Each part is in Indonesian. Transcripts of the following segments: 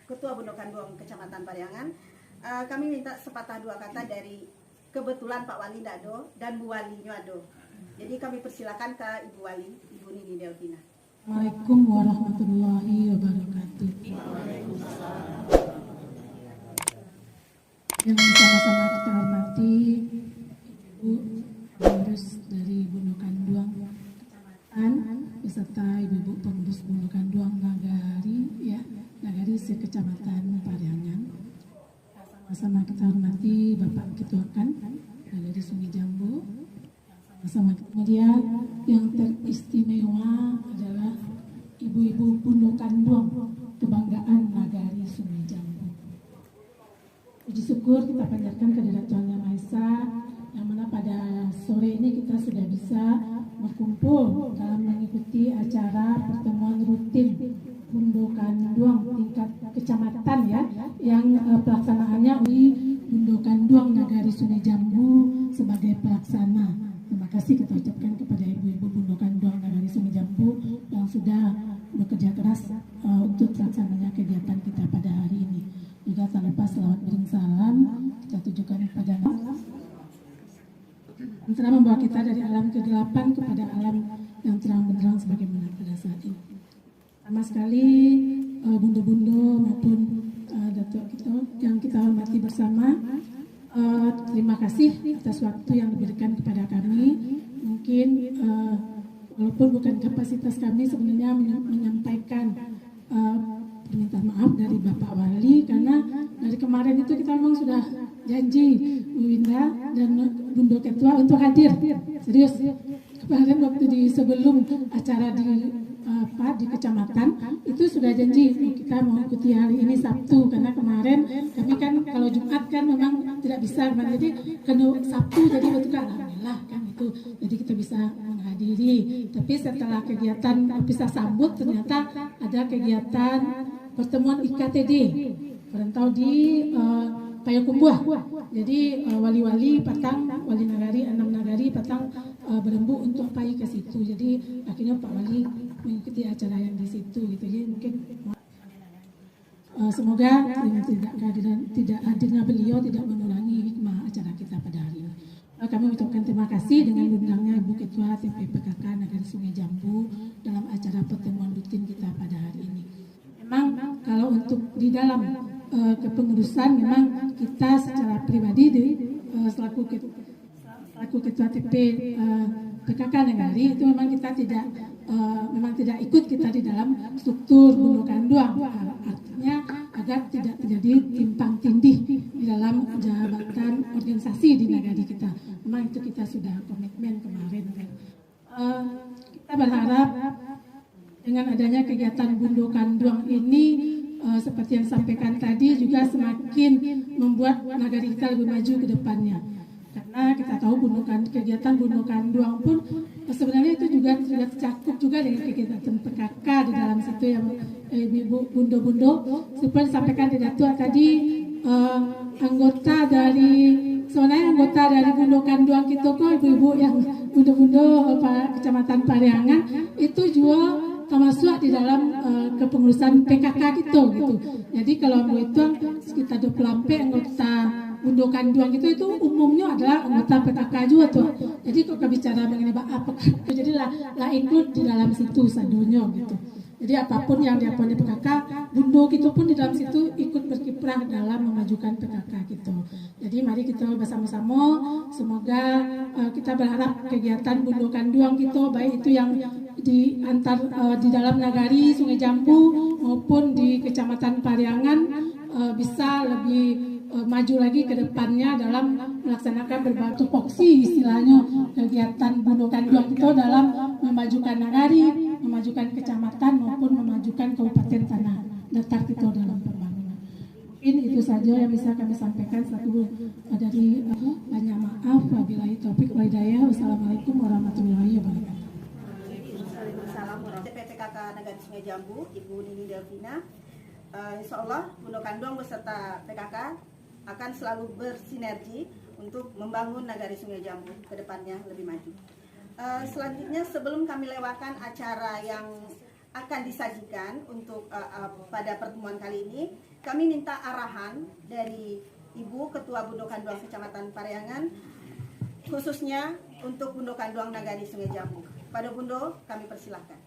Ketua Bundokanduang Kecamatan Pariangan. Kami minta sepatah dua kata dari kebetulan Pak Wali Dado dan Bu Wali Nyuado. Jadi kami persilakan ke Ibu Wali, Ibu Nini Delvina. Assalamualaikum warahmatullahi wabarakatuh. Yang sama-sama kita hormati Ibu pengurus dari Bundokanduang Kecamatan beserta Ibu-ibu pengurus Bundokanduang Nagari sekecamatan Pariangan. Sama-sama kita hormati Bapak Ketua Kan dari Sungai Jambu. Sama kemudian yang teristimewa adalah ibu-ibu Bundokanduang, kebanggaan Nagari Sungai Jambu. Puji syukur kita panjatkan kehadirat Tuhan Yang Maha Esa, yang mana pada sore ini kita sudah bisa berkumpul dalam mengikuti acara pertemuan rutin Bundokanduang tingkat kecamatan yang pelaksanaannya di Bundokanduang Nagari Sungai Jambu sebagai pelaksana. Terima kasih kita ucapkan kepada ibu-ibu Bundokanduang Nagari Sungai Jambu yang sudah bekerja keras untuk pelaksananya kegiatan kita pada hari ini. Juga tak lupa selawat bering salam kita tujukan kepada Allah yang telah membawa kita dari alam kegelapan kepada alam yang terang benderang sebagaimana pada saat ini. Sama sekali bundo-bundo maupun datuk kita yang kita hormati bersama. Terima kasih atas waktu yang diberikan kepada kami. Mungkin walaupun bukan kapasitas kami sebenarnya menyampaikan permintaan maaf dari Bapak Wali, karena dari kemarin itu kita memang sudah janji Bu Winda dan Bundo Ketua untuk hadir. Serius, kemarin waktu sebelum acara di kecamatan itu sudah janji kita mau ikuti hari ini Sabtu, karena kemarin kami kan kalau Jumat kan memang tidak bisa, jadi kena Sabtu, jadi betul kan alhamdulillah kan itu, jadi kita bisa menghadiri. Tapi setelah kegiatan bisa sambut ternyata ada kegiatan pertemuan IKTD perantau di Payakumbuh. Jadi wali-wali Patang, wali nagari 6 nagari Patang berembuk untuk pai ke situ. Jadi akhirnya Pak Wali mengikuti acara yang di situ gitu. Jadi mungkin semoga tidak hadirnya beliau tidak mengurangi hikmah acara kita pada hari ini. Kami ucapkan terima kasih dengan undangnya Ibu Ketua TPPKK Nagari Sungai Jambu dalam acara pertemuan rutin kita pada hari ini. Memang kalau untuk di dalam kepengurusan memang kita secara pribadi selaku Ketua TP PKK Nagari itu memang kita tidak ikut kita di dalam struktur Bundokanduang, artinya agar tidak terjadi timpang tindih di dalam jabatan organisasi di nagari kita. Memang itu kita sudah komitmen kemarin kan. Kita berharap dengan adanya kegiatan Bundokanduang ini seperti yang disampaikan tadi juga semakin membuat nagari kita lebih maju ke depannya. Karena kita tahu kegiatan Bundokanduang pun sebenarnya itu juga tercakup juga dengan kegiatan PKK di dalam situ yang ibu bundo-bundo seperti disampaikan di Datuk tadi, anggota dari Bundokanduang kita kok ibu-ibu yang bundo-bundo Kecamatan Pariangan itu juga termasuk di dalam kepengurusan PKK gitu. Jadi kalau itu sekitar 24 anggota Bundokanduang itu umumnya adalah anggota PKK juga tuh. Jadi kalau bicara mengenai apa, jadi lah ikut di dalam situ sadunya gitu. Jadi apapun yang dilakukan di PKK, Bundo itu pun di dalam situ ikut berkiprah dalam memajukan PKK gitu. Jadi mari kita bersama-sama, semoga kita berharap kegiatan Bundokanduang gitu, baik itu yang di dalam nagari Sungai Jambu maupun di Kecamatan Pariangan bisa lebih maju lagi ke depannya dalam melaksanakan berbagai tupoksi istilahnya kegiatan Bundokanduang itu dalam memajukan nagari, memajukan kecamatan maupun memajukan kabupaten tanah datar kita dalam pembangunan. Mungkin itu saja yang bisa kami sampaikan. Dari banyak maaf, wabillahi taufik wal hidayah. Wassalamualaikum warahmatullahi wabarakatuh. Waalaikumsalam warahmatullahi wabarakatuh. PPKK Nagari Sungai Jambu, Ibu Nini Delvina. Insya Allah Bundokanduang beserta PKK akan selalu bersinergi untuk membangun nagari Sungai Jambu ke depannya lebih maju. Selanjutnya sebelum kami lewatkan acara yang akan disajikan untuk pada pertemuan kali ini. Kami minta arahan dari Ibu Ketua Bundo Kanduang Kecamatan Parahyangan, khususnya untuk Bundo Kanduang Nagari Sungai Jambu. Pada Bundo, kami persilahkan.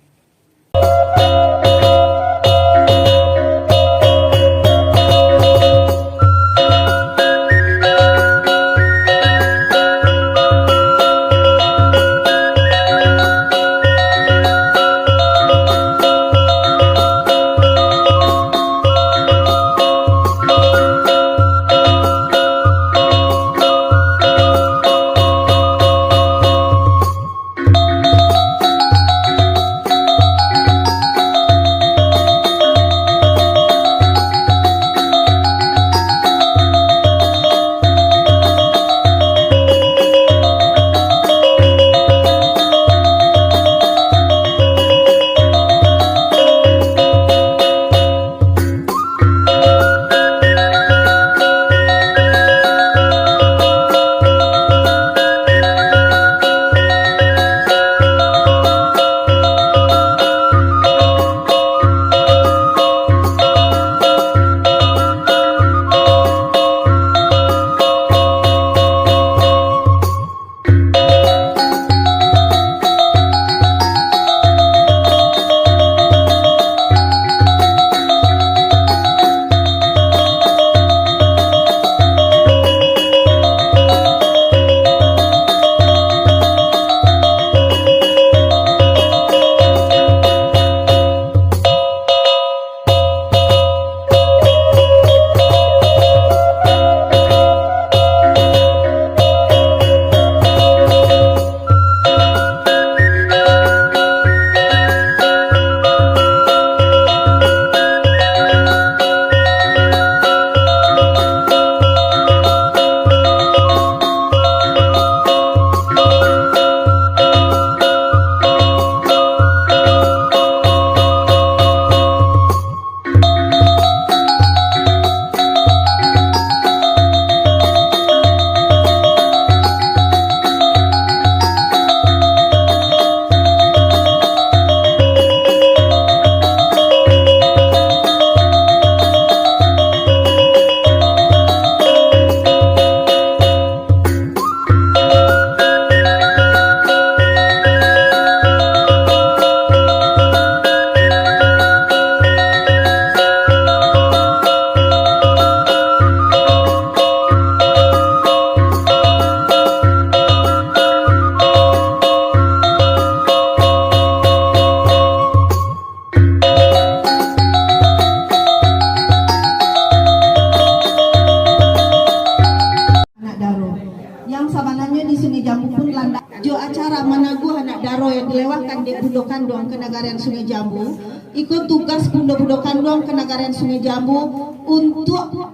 dilewatkan di Bundo Kanduang ke Nagarian Sungai Jambu, ikut tugas Bundo Kanduang ke Nagarian Sungai Jambu untuk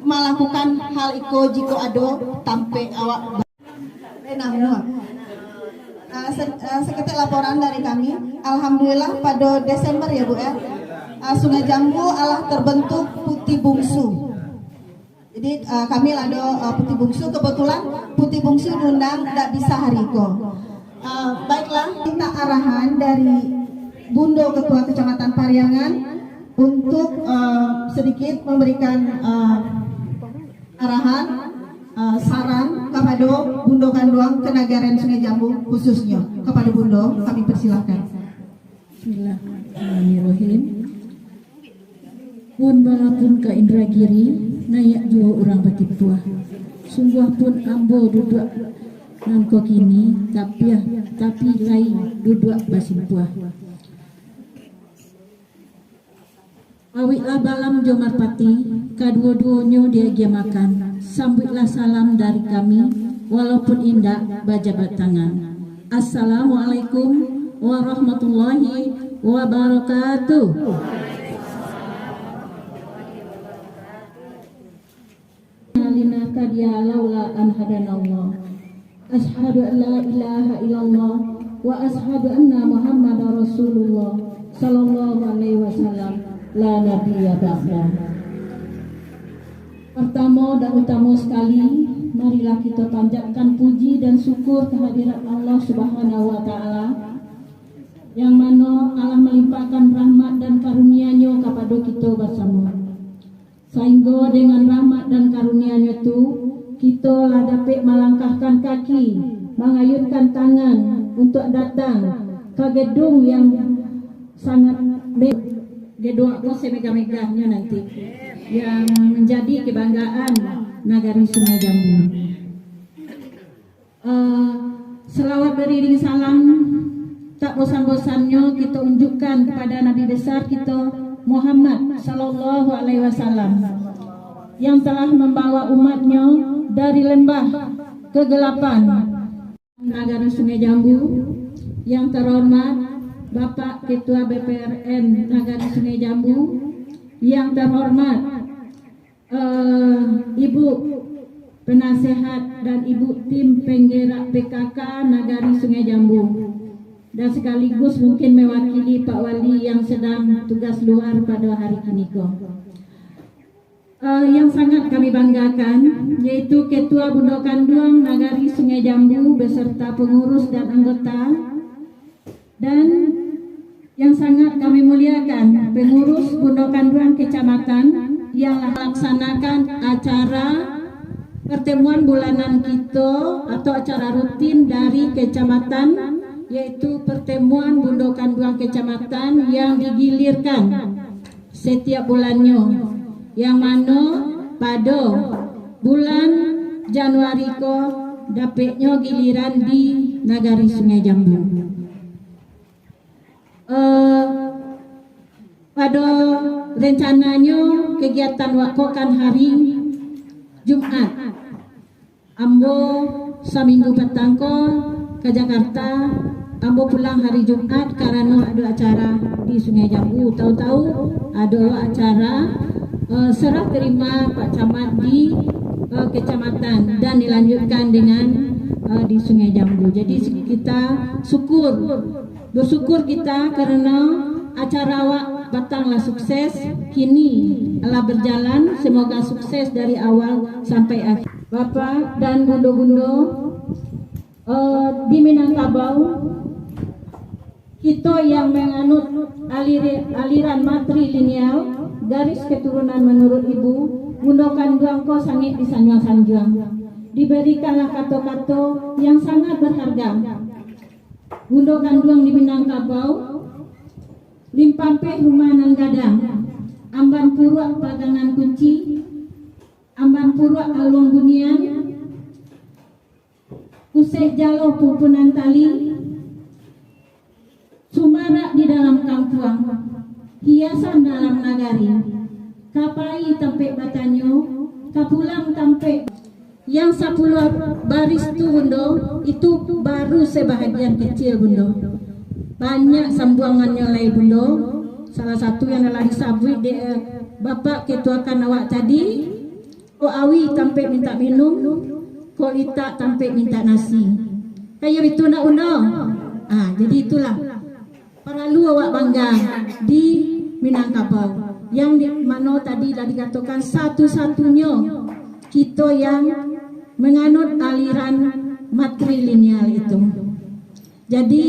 melakukan hal iko jiko ado tampe awak. Seketik laporan dari kami, alhamdulillah pada Desember ya Bu ya, Sungai Jambu alah terbentuk putih bungsu. Jadi kami lado putih bungsu, kebetulan putih bungsu diundang tidak bisa hariko. Baiklah, minta arahan dari Bundo Ketua Kecamatan Parahyangan untuk sedikit memberikan arahan, saran kepada Bundo Kanduang ke Nagarian Sungai Jambu khususnya. Kepada Bundo, kami persilahkan. Bismillahirrahmanirrahim. Pun balapun ke Indragiri, nayak jua orang batik tua. Sungguh pun ambo duduk nangko kini, tapi lain duduk basin puah. Awitlah balam Jomarpati, kedua-duanya dia makan. Sambutlah salam dari kami, walaupun indah bajabat tangan. Assalamualaikum warahmatullahi wabarakatuh. Alina kadia laula an hadanallah. Ashhadu an la ilaha illallah wa ashhadu anna Muhammadar Rasulullah sallallahu alaihi wasallam. La nabiyya ba'da. Pertama dan utama sekali, marilah kita panjatkan puji dan syukur kehadirat Allah Subhanahu wa taala yang mana Allah melimpahkan rahmat dan karunia-Nya kepada kita bersama. Sehingga dengan rahmat dan karunia-Nya itu kita lah dapat melangkahkan kaki, mengayunkan tangan untuk datang ke gedung yang sangat gedung apa semegah-megahnya nanti yang menjadi kebanggaan Nagari Sungai Jambu. Selawat beriring salam tak bosan-bosannya kita unjukkan kepada Nabi besar kita Muhammad Sallallahu Alaihi Wasallam yang telah membawa umatnya dari lembah kegelapan Nagari Sungai Jambu. Yang terhormat Bapak Ketua BPRN Nagari Sungai Jambu, yang terhormat Ibu Penasehat dan Ibu Tim Penggerak PKK Nagari Sungai Jambu, dan sekaligus mungkin mewakili Pak Wali yang sedang tugas luar pada hari ini. Yang sangat kami banggakan yaitu Ketua Bundokan Duang Nagari Sungai Jambu beserta pengurus dan anggota, dan yang sangat kami muliakan pengurus Bundokan Duang Kecamatan yang melaksanakan acara pertemuan bulanan kita atau acara rutin dari kecamatan, yaitu pertemuan Bundokan Duang Kecamatan yang digilirkan setiap bulannya, yang mana pada bulan Januari ko dapatnya giliran di Nagari Sungai Jambu. Pada rencananya kegiatan wakokan hari Jumat, ambo seminggu petang ko ke Jakarta, ambo pulang hari Jumat karena ada acara di Sungai Jambu. Tahu-tahu ada acara serah terima Pak Camat di kecamatan dan dilanjutkan dengan di Sungai Jambu. Jadi kita bersyukur kita karena acara awak batanglah sukses, kini telah berjalan, semoga sukses dari awal sampai akhir. Bapak dan bundo-bundo di Minangkabau, kita yang menganut aliran matrilineal, garis keturunan menurut Ibu, Bundokan Duang ko sangit di sanjuang-sanjuang. Diberikanlah kato-kato yang sangat berharga. Bundokan Duang di Minangkabau, limpampe rumah nan gadang, amban purwa pagangan kunci, amban purwa alung bunian, kusek jalo pupunan tali, sumara di dalam kampuang, hiasan dalam nagari, kapai tampe batanyo, kapulang tampe. Yang 10 baris itu bundo, itu baru sebahagian kecil bundo. Banyak sambuangannya lain bundo. Salah satu yang telah disabui Bapak ketuakan awak tadi, ko awi tampe minta minum, ko ita tampe minta nasi. Kayak itu nak undo. Jadi itulah perlu awak bangga di Minangkabau, yang di mana tadi dah dikatakan satu-satunya kita yang menganut aliran matrilineal itu. Jadi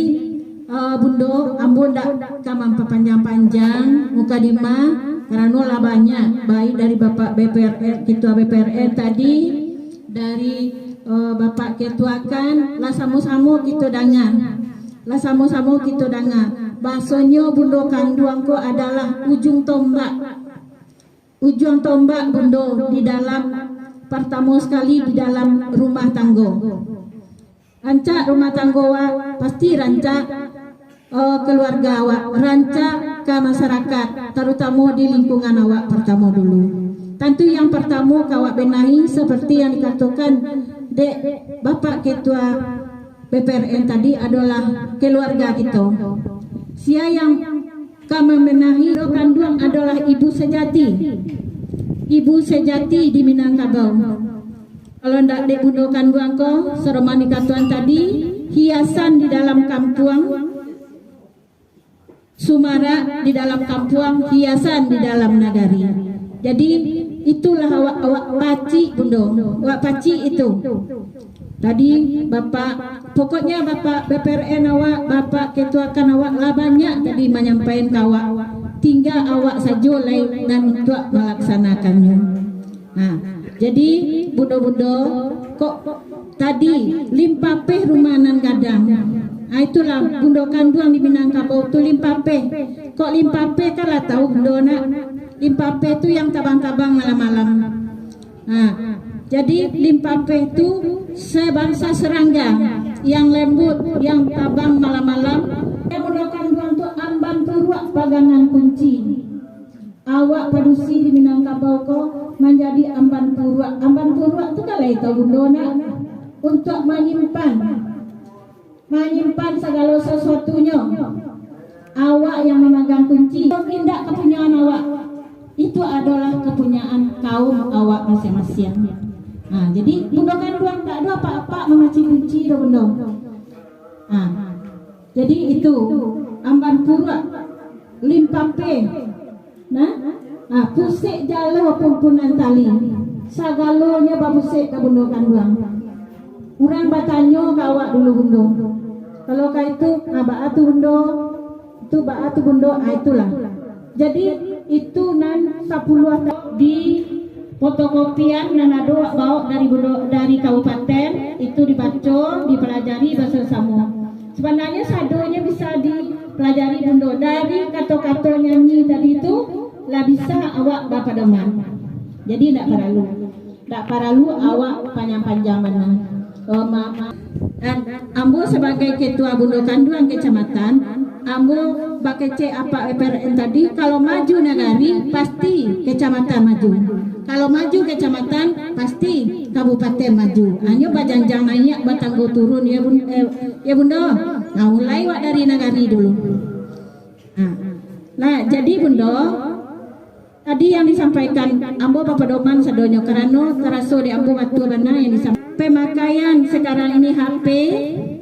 bundo ambo ndak kamam panjang-panjang muka dima karena lah banyak baik dari Bapak BPRN, Ketua BPRN tadi, dari Bapak Ketuakan, lah samu-samu kita dengar. Lah samu-samu kita dengar. Bahasanya Bundokan Duang ko adalah ujung tombak. Ujung tombak bundo di dalam pertama sekali di dalam rumah tangga. Rancak rumah tangga awak pasti rancak keluarga awak, rancak ke masyarakat, terutama di lingkungan awak pertama dulu. Tentu yang pertama awak benahi seperti yang dikatakan Dek Bapak Ketua BPRN tadi adalah keluarga kita. Sia yang kami menahi Bundokan Duang adalah ibu sejati. Ibu sejati di Minangkabau. Kalau ndak dek Bundokan Duang ko seremani katuan tadi, hiasan di dalam kampuang, sumara di dalam kampuang, hiasan di dalam nagari. Jadi itulah awak paci bundo, awak paci itu. Tadi Bapak, pokoknya Bapak BPRN awak, Bapak ketuakan awak lah banyak tadi menyampaikan ke awak. Tinggal awak saja lain dan untuk melaksanakannya. Nah, jadi bundo-bundo kok tadi limpapeh rumanan gadang. Nah, itulah bundo kanduang di Minangkabau itu limpapeh. Kok limpapeh kan lah tahu bundo nak. Limpapeh itu yang tabang-tabang malam-malam. Nah, jadi limpapeh itu sebangsa serangga yang lembut, yang tabang malam-malam. Yang bundo kanduang itu amban turuak pagangan kunci. Awak padusi di Minangkabau kok menjadi amban turuak. Amban turuak itu kalau itu bundo nak untuk menyimpan segala sesuatunya. Awak yang memegang kunci, tidak kepunyaan awak. Itu adalah kepunyaan kaum awak masing-masing. Nah, jadi bundo kanduang tak ada apa-apa mengaci kunci dah bundo. Nah, jadi itu amban pura limpape. Nah, pusik jalo pumpunan tali. Sagalonya babusik ke bundo kanduang. Urang batanyo kawak dulu bundo. Kalau kau itu baatu bundo, itu baatu bundo, itulah. Jadi itu nan 10 di fotokopian nan ada bawa dari bundo, dari kabupaten itu dibaca, dipelajari bahasa Samo. Sebenarnya sadonya bisa dipelajari bundo dari kata-kata nyanyi tadi itu lah bisa awak dapat deman. Jadi tidak perlu awak panjang-panjang mana. Dan ambo sebagai ketua bundo kanduang kecamatan, ambo bakece apa PRN tadi, kalau maju nagari pasti kecamatan maju, kalau maju kecamatan pasti kabupaten maju. Hanya bajanjang naik batanggo turun ya bundo. Nah, mulai wak dari nagari dulu. Nah, jadi bundo tadi yang disampaikan ambo Bapak Doman sadonyo karano teraso di ambo waktu mana yang disampaikan. Pemakaian sekarang ini HP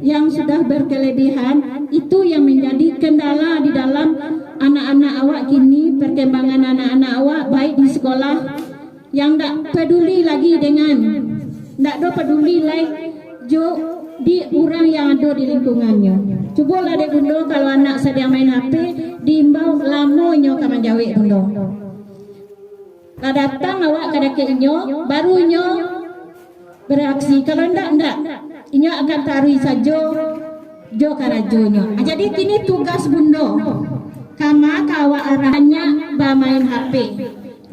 yang sudah berkelebihan itu yang menjadi kendala di dalam anak-anak awak kini, perkembangan anak-anak awak baik di sekolah yang tidak peduli lagi dengan tidak peduli lagi di orang yang ada di lingkungannya. Coba lah dek bundo, kalau anak sedang main HP diimbau lamonyo kaman jawi bundo. Lah datang awak kada keinyo barunya bereaksi, kalau ndak inyo akan taruh saja jo karajonyo. Jadi kini tugas bundo kama kawa arahnya bermain HP.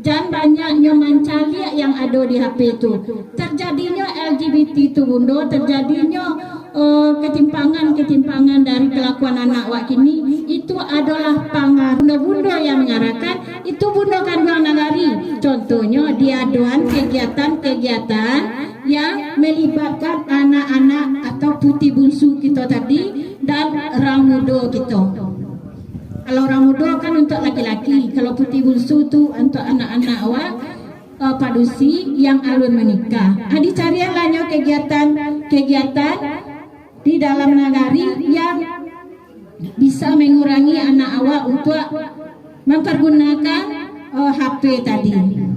Jangan banyak nyo mencari yang ada di HP itu. Terjadinya LGBT itu bundo, terjadinya ketimpangan dari kelakuan anak wak kini itu adalah pengaruh bundo yang mengarahkan itu bundo kanduang nagari. Contohnya diaduan kegiatan-kegiatan yang melibatkan anak-anak atau putih bungsu kita tadi dan orang muda kita. Kalau orang muda kan untuk laki-laki, kalau putih bungsu tu untuk anak-anak awak padusi yang alun menikah. Dicarianlah kegiatan di dalam nagari yang bisa mengurangi anak awak untuk mempergunakan HP tadi.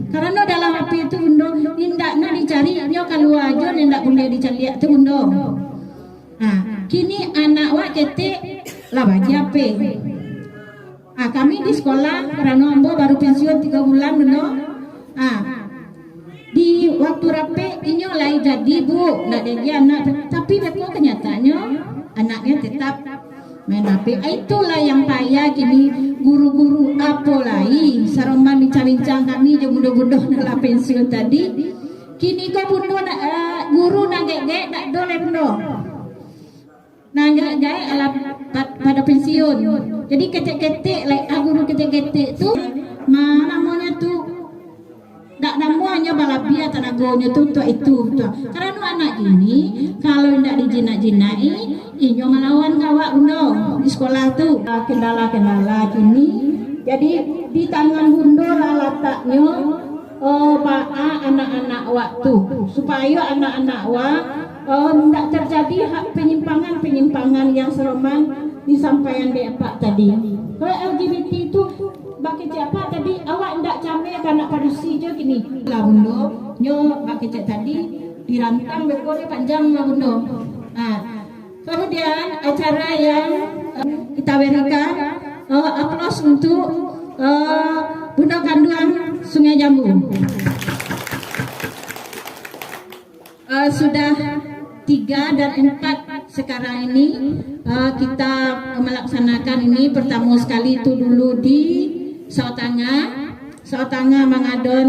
Karena dalam HP itu bundo indaknya dicari nyo keluar aja ndak boleh dicari itu bundo. Nah, kini anak wak ketik lah bagi HP. Kami di sekolah karena ambo baru pensiun 3 bulan bundo. Di waktu rapi inyo lai jadi bu, ndak jadi anak, tapi betul kenyataannya anaknya tetap main HP. Itulah yang payah kini guru-guru apa lagi saroman bincang-bincang kami je bundo-bundo dalam pensiun tadi. Kini kok bundo guru nagek-gek nak dole bundo. Nagek-gek ala pada pensiun. Jadi ketek-ketek guru ketek-ketek tu mana namanya tu tak namanya balapia tanagonya tu itu. Karena anak ini kalau tidak dijinak-jinai, inyo melawan ngawak bundo di sekolah tu. Kendala-kendala kini, jadi di tangan bundo lah letaknya anak-anak waktu supaya anak-anak wak tidak terjadi penyimpangan yang seroman disampaikan di apa tadi. Kalau LGBT itu bagi siapa tadi awak tidak lame kanak padusi je gini. Lah bundo, nyo pakai cek tadi dirantang bekornya panjang lah bundo. Kemudian acara yang kita berikan aplaus untuk Bundo Kanduang Sungai Jambu. Sudah 3 dan 4 sekarang ini kita melaksanakan ini. Pertama sekali itu dulu di Sautanga Mangadon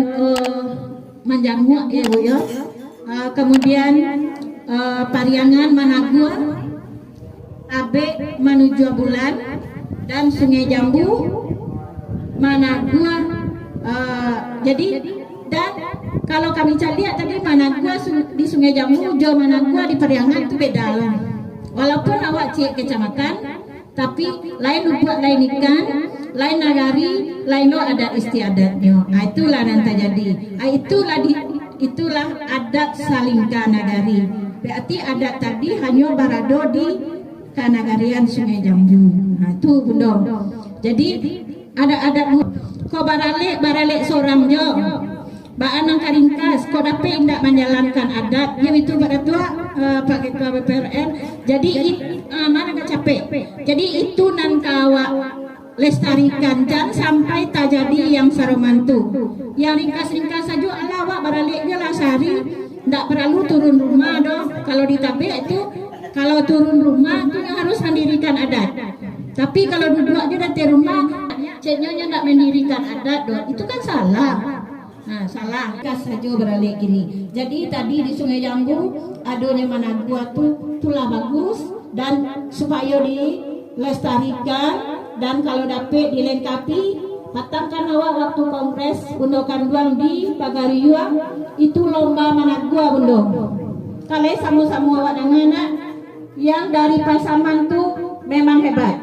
Manjangua ya Bu ya. Kemudian Pariangan Managua, Abe menuju Bulan, dan Sungai Jambu Managua. Jadi dan kalau kami lihat tadi Managua di Sungai Jambu, Jo Managua di Pariangan itu beda lah. Walaupun awak cik kecamatan, tapi lain buat lain ikan, lain nagari, lain lo adat istiadatnya. Itulah nanti jadi. Itulah adat Salingka Nagari. Berarti adat tadi hanya barado di Kanagarian Sungai Jambu. Itu Bundo. Jadi adat ko barale seorang jo. Baanang karingkas ko dapat indak menjalankan adat yang itu pada tua Pak Ketua BPRN. Jadi mana gak capek. Jadi itu nan kawa lestarikan jangan sampai tak jadi yang saromantu. Yang ringkas-ringkas saja alawak baraleknya lah sehari. Ndak perlu turun rumah dong. Kalau di Tabe itu kalau turun rumah itu harus mendirikan adat. Tapi kalau duduk aja di rumah ceknya ndak mendirikan adat dong. Itu kan salah. Nah, salah. Kas saja beralih gini. Jadi tadi di Sungai Jambu adanya Managua tulah bagus dan supaya dilestarikan dan kalau dapat dilengkapi patangkan awak waktu kongres Bundo Kanduang di Pagariua itu lomba Managua Bundo. Kalian sama-sama awak dengan yang dari Pasaman tuh memang hebat.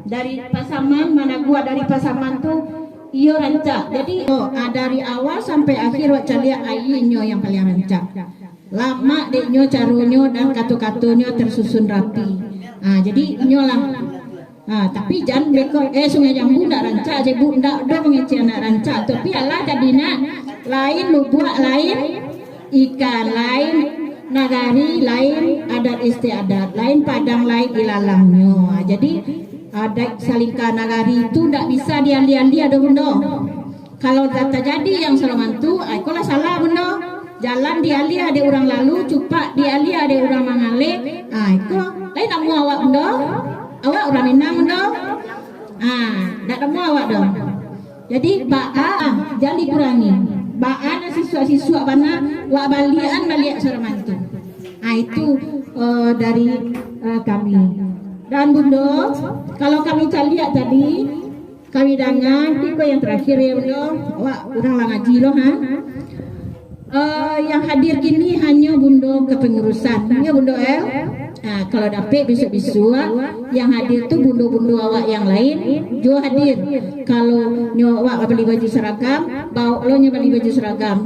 Dari Pasaman Managua dari Pasaman tuh iyo rancak. Jadi dari awal sampai akhir wak calia ayinyo yang paling rancak. Lama deknyo carunyo dan katu-katunya tersusun rapi. Jadi nyolah. Tapi jangan beko Sungai Jambu ndak rancak, Jebu ndak do mengeci anak rancak. Tapi Allah jadina lain lubuak lain ikan lain nagari lain adat istiadat lain padang lain ilalamnya. Jadi adat Salingka Nagari itu tidak bisa diali-ali ada Bundo. Kalau data jadi yang selamantu, ikolah salah Bundo. Jalan diali ada orang lalu, cupak diali ada orang mangale. Iko lain namu awak Bundo. Awak orang Minang Bundo. Tidak namu awak dong. Jadi jangan dikurangi. Baan siswa-siswa mana wak balian selamantu. Itu dari kami. Dan Bundo, kalau kami lihat tadi, kami dengar, itu yang terakhir ya Bundo, wah orang lah ngaji loh yang hadir gini hanya Bundo kepengurusan, ya Bundo kalau dapat besok-besok yang hadir tuh Bundo-Bundo awak yang lain, jo hadir. Kalau nyawak beli baju seragam, bawa lo beli baju seragam,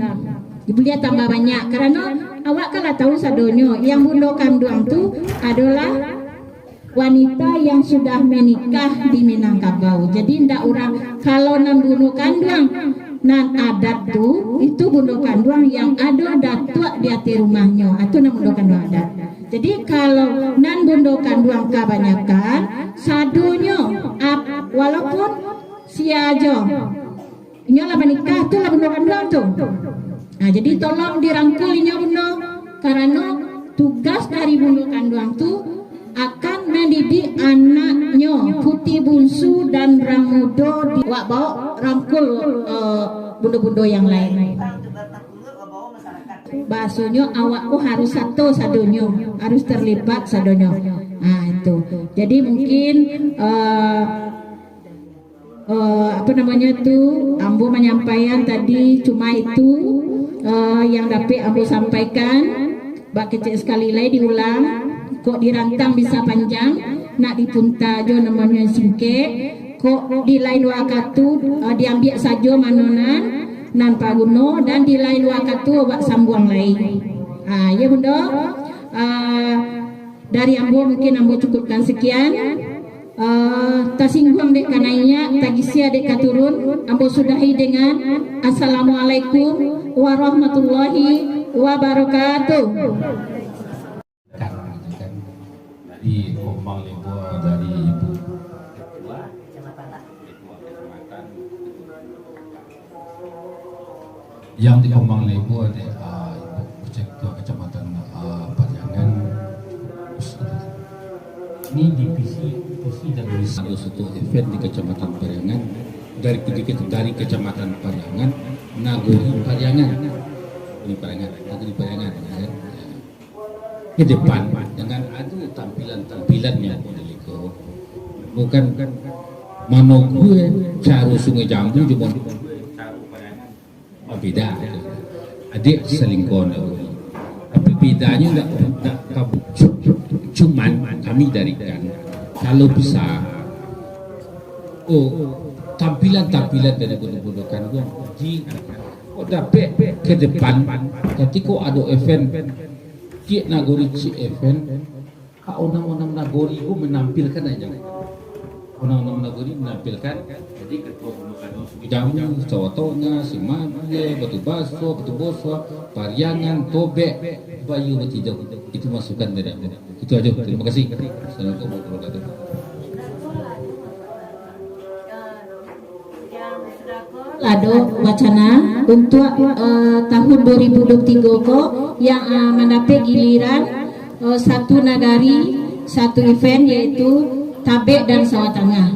dibeli tambah banyak, karena awak kalah tahu sadonyo, yang Bundo Kanduang tuh adalah wanita yang sudah menikah di Minangkabau. Jadi ndak orang kalau nan Bundo Kanduang nan adat tuh itu Bundo Kanduang yang ada datuk di hati rumahnya. Itu nan Bundo Kanduang adat. Jadi kalau nan Bundo Kanduang kebanyakan sadonyo walaupun siajo ini lah menikah tuh lah Bundo Kanduang tuh. Jadi tolong dirangkulinya Bundo karena tugas dari Bundo Kanduang tuh akan mendidik anaknya Putih Bungsu dan Ramudo di wak bawa rangkul bundo-bundo yang lain. Bahasanya awakku harus satu sadonyo, harus terlibat sadonyo. Itu. Jadi mungkin apa namanya tuh Ambo menyampaikan tadi cuma itu yang dapat Ambo sampaikan. Bak kecil sekali lagi diulang. Kok dirantang bisa panjang, nak dipunta jo namanya singke, kok di lain wakatu diambil saja manonan nan paguno dan di lain wakatu bak sambuang lain. Ya Bundo, dari Ambo mungkin Ambo cukupkan sekian. tasinggung dek kanainya tagisia dek katurun ambo sudahi dengan assalamualaikum warahmatullahi wabarakatuh. Dari Komang Lebo, dari Ibu Ketua Kecamatan yang di Komang Lebo ada Ibu Ketua Kecamatan Pariangan. Ini divisi dan satu event di Kecamatan Pariangan dari Kecamatan Pariangan, Nagori Pariangan, Nagori Pariangan ya. Ke depan dengan ada tampilan-tampilannya bukan mano gue cara Sungai Jambu cuma beda adik selingkuh tapi bedanya enggak cuman kami dari kan kalau bisa tampilan-tampilan dari bodoh-bodohkan gue dapat ke depan ketika ada event Cik Nagori Cik event, orang-orang Nagori itu menampilkan aja. Orang-orang Nagori menampilkan, jadi ketua Jamu, Cawatonya, Simabia, Batu Baso, Batu Boso, Pariangan, Tobek, Bayu Betidak. Itu masukan dari aku. Itu aja. Terima kasih. Assalamualaikum warahmatullahi wabarakatuh. Lado wacana untuk tahun 2023 kok yang mendapat giliran satu nagari satu event yaitu Tabek dan Sawah Tengah.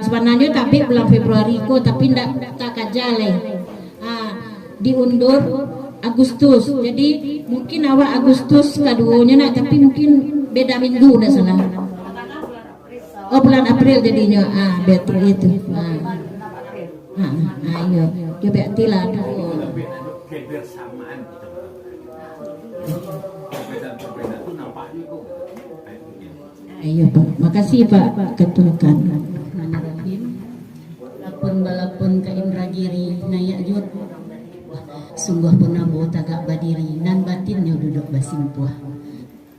Sebenarnya Tabek bulan Februari kok tapi tak kajale. Diundur Agustus. Jadi mungkin awal Agustus keduanya nak tapi mungkin beda minggu dah salah. Oh bulan April jadinya. Betul itu. Ayo, dia berarti lah kebersamaan perbedaan itu nampaknya kok. Ayo Pak, makasih Pak Ketua kan. Bismillahirrahmanirrahim. Lapun ke Indragiri nayak jut. Sungguh punabo tagak badiri nan batinnya duduk basimpuah.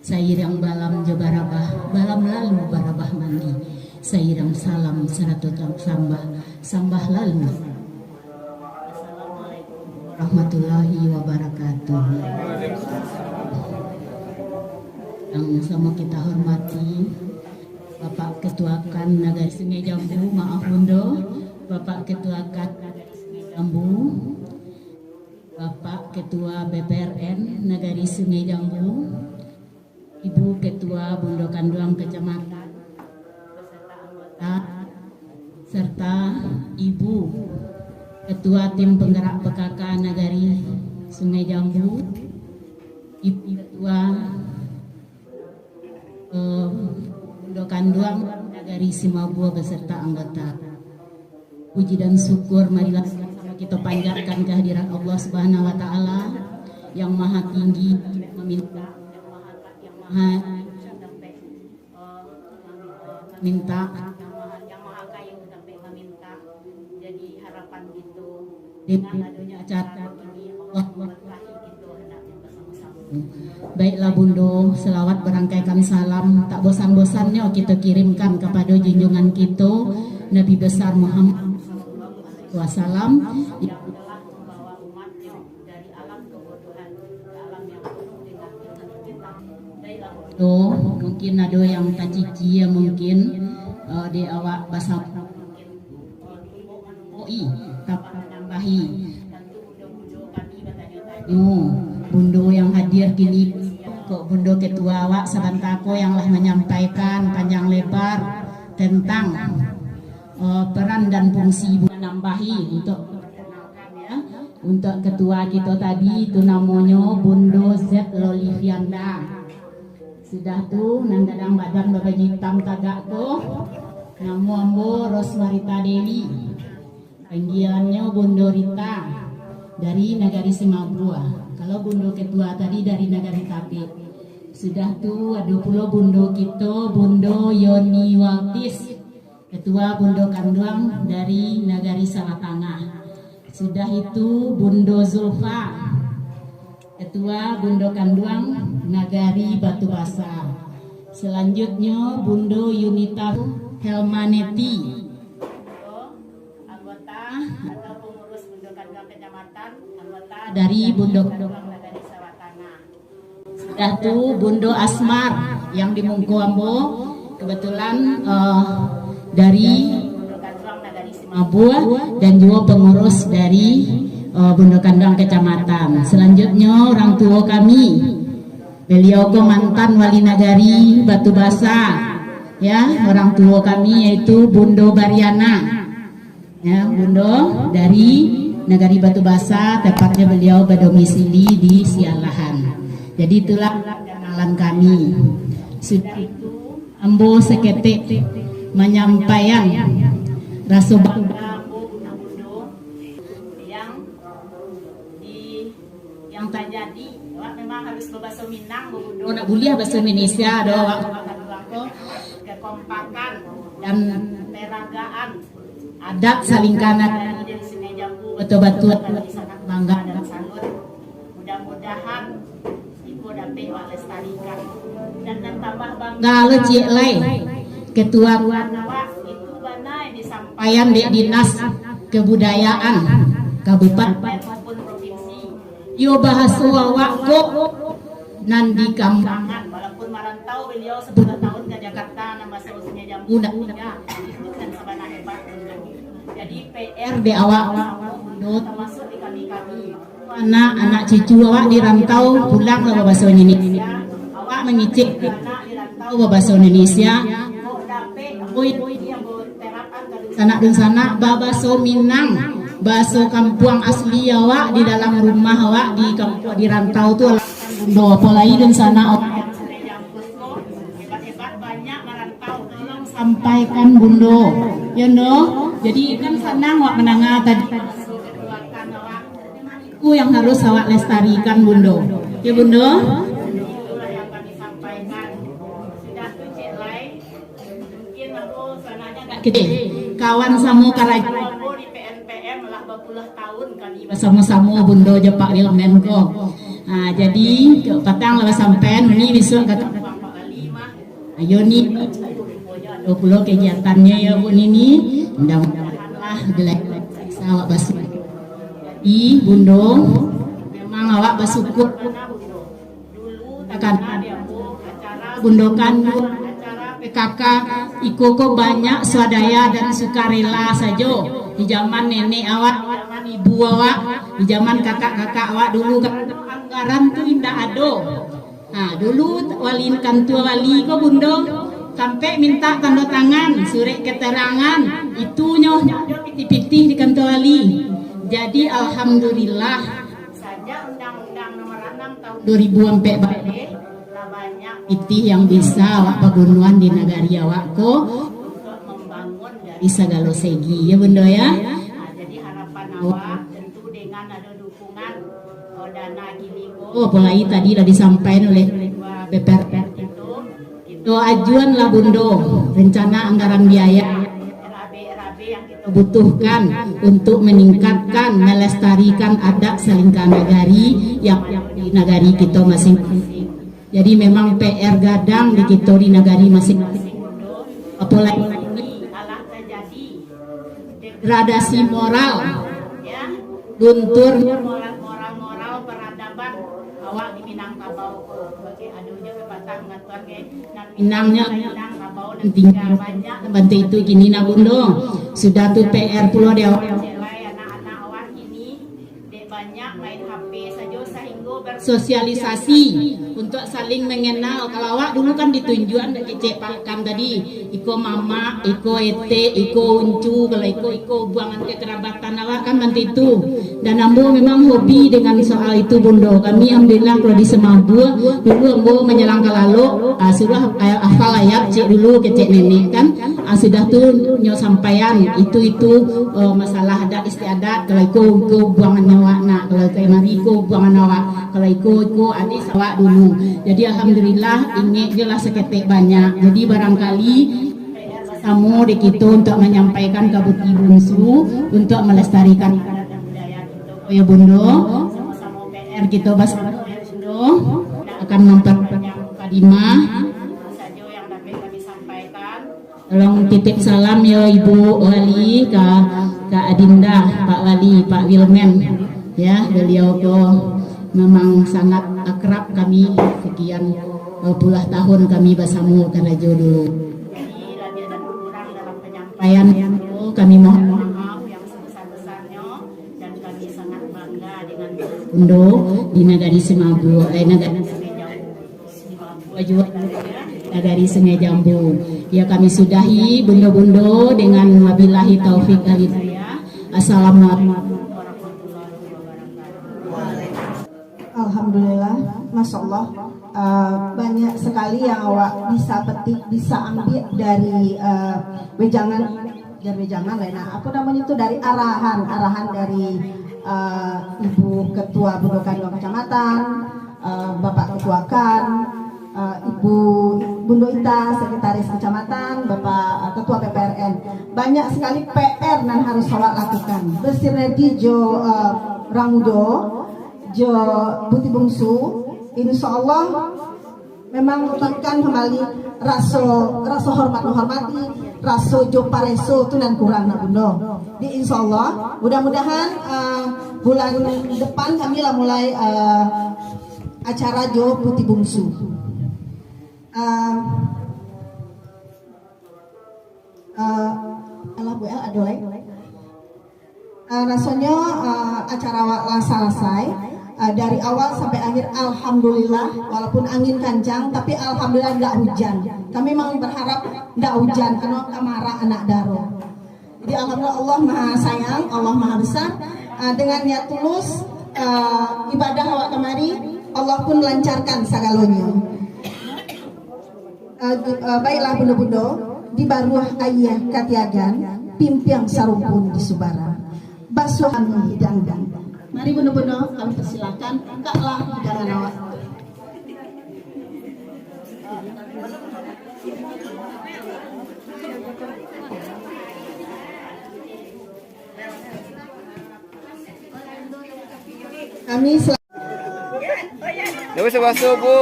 Sairang balam jabarabah, balam lalu barabah mandi. Sairang salam saratutang sambah lalu. Assalamualaikum warahmatullahi wabarakatuh. Yang sama kita hormati Bapak Ketua Kan Nagari Sungai Jambu, maaf Bundo, Bapak Ketua Kan Nagari Sungai Jambu, Bapak Ketua BPRN Nagari Sungai Jambu, Ibu Ketua Bundo Kanduang Kecamatan serta Ibu Ketua Tim Penggerak PKK Nagari Sungai Jambu, Ibu Ketua Bundo Kanduang Nagari Simabua beserta anggota. Puji dan syukur marilah sama kita panjatkan kehadiran Allah Subhanahu wa taala yang maha tinggi, meminta yang maha minta catat Allah gitu baiklah Bundo, selawat berangkaikan salam tak bosan-bosannya kita kirimkan kepada junjungan kita Nabi besar Muhammad SAW yang telah membawa umatnya dari alam kebodohan ke alam yang penuh dengan kita. Baiklah Bundo, mungkin ada yang tak cici ya mungkin di awak bahasa OI tambahi Bundo yang hadir kini kok Bundo Ketua awak Sabantako yang lah menyampaikan panjang lebar tentang peran dan fungsi nambahi untuk ketua kita tadi itu namanya Bundo Z Lolivianda. Sudah tuh nang dadang badan bapak hitam tagak tuh namu ambo Rosmarita Dewi, panggilannya Bundo Rita dari Nagari Simabua. Kalau Bundo Ketua tadi dari Nagari Tabek. Sudah tuh ada pula Bundo kita Bundo Yoni Waltis, Ketua Bundo Kanduang dari Nagari Sawah Tengah. Sudah itu Bundo Zulfa, Ketua Bundo Kanduang Nagari Batu Basah. Selanjutnya Bundo Yunita Helmaneti, anggota atau pengurus Bundo Kanduang Kecamatan, anggota dari Bundo Nagari Sawatana. Sudah tuh Bundo Asmar yang di Mungkuambo, kebetulan dari Bundo Kanduang Nagari Mabua dan juga pengurus dari Bundo Kanduang Kecamatan. Selanjutnya orang tua kami, beliau mantan wali nagari Batu Basa, ya, orang tua kami yaitu Bundo Baryana, ya, Bundo dari Nagari Batu Basa, tepatnya beliau berdomisili di Sialahan. Jadi itulah kenalan kami. Sudah itu ambo sekete menyampaikan rasa bangga Bundo yang terjadi. Wak memang harus berbahasa Minang Bundo. nak buliah bahasa Indonesia doa Kekompakan dan peragaan adat saling kanan dari Sungai Jambu betul-betul sangat bangga dan sangat. Mudah-mudahan ibu dapat melestarikan dan tambah bangga. Kalau cik lai ketua Awak itu banai disampaikan payan di dinas kebudayaan kabupaten maupun provinsi. yo bahasa awak kok nandi kampung Sangat walaupun merantau beliau 10 tahun ke Jakarta nama Sungai Jambu Udah. ya, itu kan sebenarnya hebat. Jadi PR di awak termasuk di kami-kami. anak cucu awak di rantau pulang lah bahasa Indonesia, awak mengicik Anak di rantau bahasa Indonesia, mau dapet Oi. yang berterapan ke sanak dan sanak bahasa Minang, bahasa kampung asli awak di dalam rumah awak di kampung di rantau tu Bundo apalagi dan sana Sungai Jambu kok hebat-hebat banyak merantau. Tolong sampaikan Bundo, ya no. Jadi kan senang awak menangah tadi keduakan awak. itu yang harus awak lestarikan Bundo, ya Bundo. Itulah yang kami sampaikan. Sudah tuh Cik Lai, mungkin aku sananya nggak Kita kawan sama karaja aku di PNPM lah berpuluh tahun kami sama-sama Bundo Jepak di Menko. Nah, jadi ke patang lah sampean ini besok kata Bang Pak Ali mah. ayo nih 20 kegiatannya ya Bu Nini, mudah-mudahan lah gelek bisa awak basuh. Jadi Bundo memang awak bersyukur Dulu akan ada Bu acara Bundokan acara PKK iko kok banyak swadaya dan sukarela saja di zaman nenek awak, zaman ibu awak, di zaman kakak-kakak awak dulu kan anggaran tuh indah ado. Nah dulu wali kantor wali kok Bundo sampai minta tanda tangan surat keterangan itunya piti-piti di kantor wali. Jadi alhamdulillah saja undang-undang nomor 6 tahun 2000 sampai lah banyak piti yang bisa awak pegunungan di negari awak kok untuk membangun dari di segala segi ya Bundo ya. jadi harapan awak tentu dengan ada dukungan dana Giligo Oh, apalagi tadi sudah disampaikan oleh BPR itu ajuan lah Bundo rencana anggaran biaya RAB yang kita butuhkan untuk meningkatkan melestarikan adat selingkah nagari yang di nagari kita masing-masing. Jadi memang PR gadang di kita di nagari masing-masing. Apalagi alah terjadi degradasi moral, ya guntur moral peradaban awak di Minangkabau sebagai adunya kebatang ngatuan ke dan Minangnya Minangkabau dan tinggal banyak bantu itu kini na Bundo sudah tuh PR pulau dia anak-anak awak ini dek banyak main HP saja sehingga sosialisasi untuk saling mengenal. Kalau awak dulu kan ditunjukan kecek pakam tadi iko mama, iko ete, iko uncu, kalau iko buangan kekerabatan awak kan bantu itu. Dan ambo memang hobi dengan soal itu Bundo. Kami alhamdulillah kalau di Semabua dulu ambo menyelang kalalo sudah hafal ayat cek dulu kecek nenek kan sudah tuh nyo sampaian itu masalah adat istiadat kalau iko buangan nyawa nak kalau kayak mari iko buangan awak kalau iko adik awak dulu. Jadi alhamdulillah ini jelas seketik banyak. Jadi barangkali kamu di kita untuk menyampaikan kabuti bungsu untuk melestarikan adat dan budaya kita. Oh ya Bundo, sama-sama PR kita Bundo akan memperpanjang kadimah saja Tolong titip salam ya Ibu Wali ke Adinda, Pak Wali, Pak Wilmen. Ya, beliau memang sangat akrab kami sekian puluh tahun kami bersama Karajo dulu. Jadi lagi ada kurang dalam Penyampaian penyampaian kami mohon maaf yang sebesar-besarnya, dan kami sangat bangga dengan Bundo di Nagari Semabua, Nagari Sungai Jambu. Ya, kami sudahi bundo-bundo dengan wabillahi taufik walhidayah. Assalamualaikum warahmatullahi wabarakatuh. Alhamdulillah, Masya Allah, banyak sekali yang awak bisa petik, bisa ambil dari wejangan Lena. Apa namanya itu, dari arahan dari Ibu Ketua Bundo Kanduang Kecamatan, Bapak Ketua Kan, Ibu Bundo Ita, Sekretaris Kecamatan, Bapak Ketua PPRN. Banyak sekali PR yang harus awak lakukan. Bersinergi jo Ramudo, jo Buti Bungsu, insya Allah memang tekan kembali rasa hormat menghormati, rasa jo pareso itu dan kurang nak Bundo. Di insya Allah mudah-mudahan bulan depan kami lah mulai acara jo Buti Bungsu. Allah Bu El adolek. Rasanya acara selesai dari awal sampai akhir, alhamdulillah, walaupun angin kencang tapi alhamdulillah nggak hujan. Kami memang berharap nggak hujan karena kamara anak daro. Jadi alhamdulillah, Allah maha sayang, Allah maha besar. Dengan niat tulus ibadah awak kemari, Allah pun lancarkan segalonya. Baiklah bundo-bundo, di baruah ayah katiagan, pimpiang sarumpun di Subara, basuh kami hidang-hidang. Mari bundo-bundo, kami persilakan, bukalah hidangan awak. Kami Jangan bisa basuh, Bu.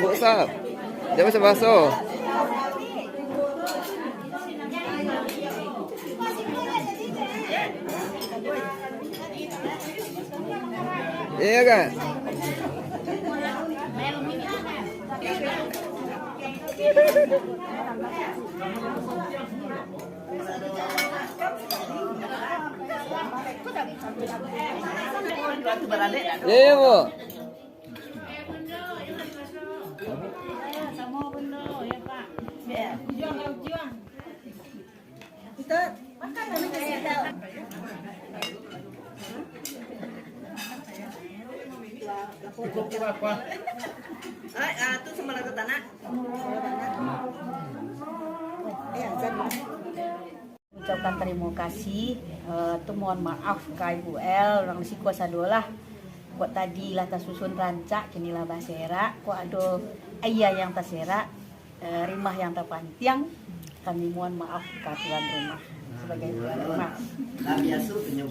Bu Sab. Jangan bisa basuh. Iya kan? Iya, Bu. kita makan itu semalam ke tanah. Ucapkan terima kasih, tu mohon maaf ke Ibu El, orang si kuasa dolah. Kok tadi lah susun rancak, kini lah basera. Kok ada ayah yang tasera, rimah yang terpantiang. Kami mohon maaf ke tuan rumah sebagai tuan rumah. Nah, biasa punya